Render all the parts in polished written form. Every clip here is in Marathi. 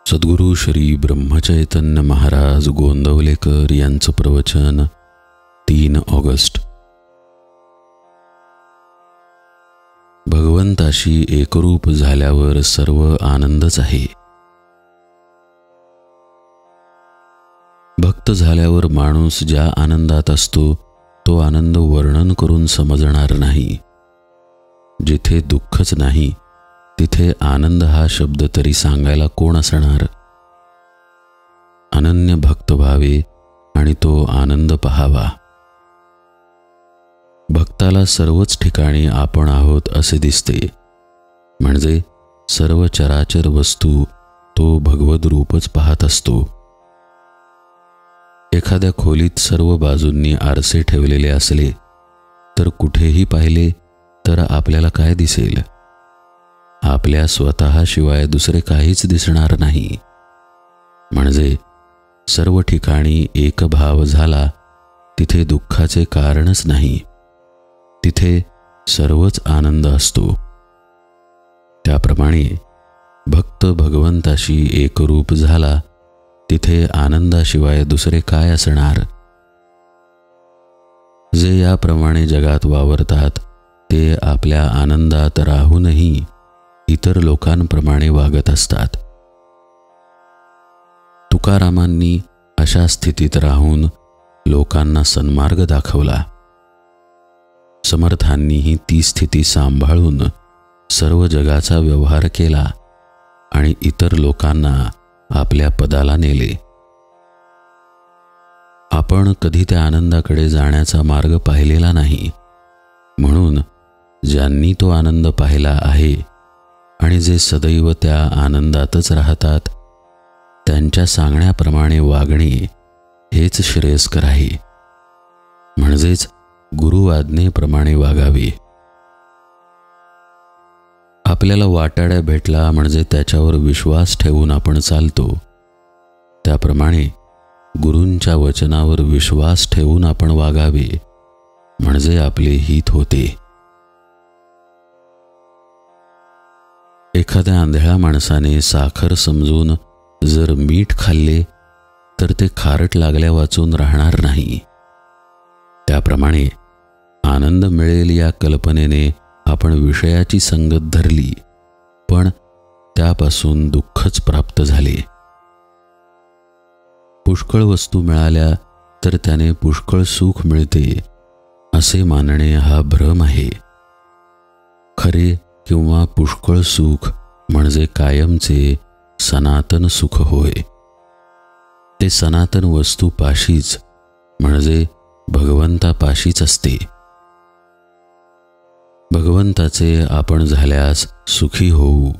सद्गुरु श्री ब्रह्मचैतन्य महाराज गोंदवलेकर यांचं प्रवचन 3 ऑगस्ट। भगवंताशी एकरूप झाल्यावर सर्व आनंदच आहे। भक्त झाल्यावर माणूस ज्या आनंदात असतो तो आनंद वर्णन करून समजणार नाही। जिथे दुःखच नाही तिथे आनंद हा शब्द तरी सांगायला कोण असणार। अनन्य भक्त व्हावे आणि तो आनंद पहावा। भक्ताला सर्वच ठिकाणी आपण आहोत असे दिसते, म्हणजे सर्व चराचर वस्तू तो भगवद रूपच पाहत असतो। एखाद्या खोलीत सर्व बाजूंनी आरसे ठेवलेले असले तर कुठेही पाहिले तर आपल्याला काय दिसेल? आपल्या स्वतःशिवाय दुसरे काहीच दिसणार नाही। म्हणजे सर्व ठिकाणी एक भाव झाला तिथे दुःखाचे कारणच नाही, तिथे सर्वच आनंद असतो। त्याप्रमाणे भक्त भगवंताशी एकरूप झाला तिथे आनंदाशिवाय दुसरे काय असणार? जे याप्रमाणे जगात वावरतात ते आपल्या आनंदात राहूनही इतर लोकांप्रमाणे वागत असतात। तुकारामांनी अशा स्थितीत राहून लोकांना सन्मार्ग दाखवला। समर्थांनीही ती स्थिती सांभाळून सर्व जगाचा व्यवहार केला आणि इतर लोकांना आपल्या पदाला नेले। आपण कधी त्या आनंदाकडे जाण्याचा मार्ग पाहिलेला नाही, म्हणून ज्यांनी तो आनंद पाहिला आहे आणि जे सदैव त्या आनंदातच राहतात त्यांच्या सांगण्याप्रमाणे वागणे हेच श्रेयस्कर आहे, म्हणजेच गुरुआज्ञेप्रमाणे वागावे। आपल्याला वाटाड्या भेटला म्हणजे त्याच्यावर विश्वास ठेवून आपण चालतो, त्याप्रमाणे गुरूंच्या वचनावर विश्वास ठेवून आपण वागावे, म्हणजे आपले हित होते। एखाद्या आंधळ्या माणसाने साखर समजून जर मीठ खाल्ले तर ते खारट लागल्या वाचून राहणार नाही। त्याप्रमाणे आनंद मिळेल या कल्पनेने आपण विषयाची संगत धरली, पण त्यापासून दुःखच प्राप्त झाले। पुष्कळ वस्तू मिळाल्या तर त्याने पुष्कळ सुख मिळते असे मानणे हा भ्रम आहे। खरे किंवा पुष्कळ सुख म्हणजे कायमचे सनातन सुख होय। ते सनातन वस्तू पाशीच म्हणजे भगवंतापाशीच असते। भगवंताचे आपण झाल्यास सुखी होऊ।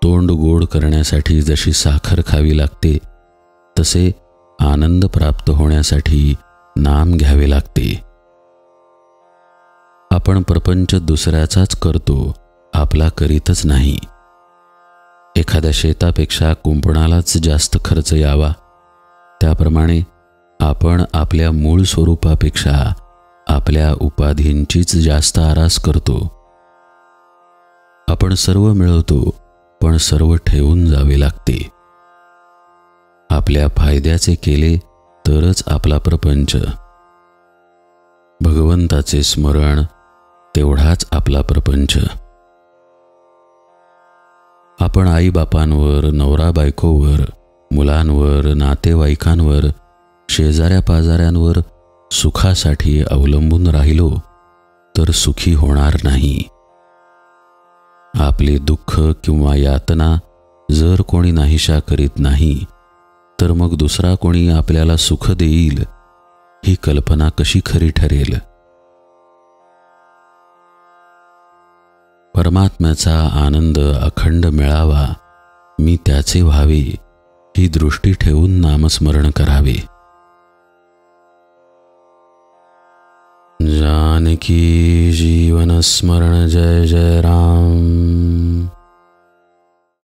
तोंड गोड करण्यासाठी जशी साखर खावी लागते तसे आनंद प्राप्त होण्यासाठी नाम घ्यावे लागते। आपण प्रपंच दुसऱ्याचाच करतो, आपला करीतच नाही। एखाद्या शेतापेक्षा कुंपणालाच जास्त खर्च यावा, त्याप्रमाणे आपण आपल्या मूळ स्वरूपापेक्षा आपल्या उपाधींचीच जास्त आरास करतो। आपण सर्व मिळवतो पण सर्व ठेवून जावे लागते। आपल्या फायद्याचे केले तरच आपला प्रपंच। भगवंताचे स्मरण तेवढाच आपला प्रपंच। आपण आईबापांवर, नवरा बायकोवर, मुलांवर, नातेवाईकांवर, शेजाऱ्या पाजाऱ्यांवर सुखासाठी अवलंबून राहिलो तर सुखी होणार नाही। आपले दुःख किंवा यातना जर कोणी नाहीशा करीत नाही तर मग दुसरा कोणी आपल्याला सुख देईल ही कल्पना कशी खरी ठरेल? परमात्म्याचा आनंद अखंड मिळावा, मी त्याचे व्हावे ही दृष्टी ठेवून नामस्मरण करावे। जानकी जीवन स्मरण जय जय राम।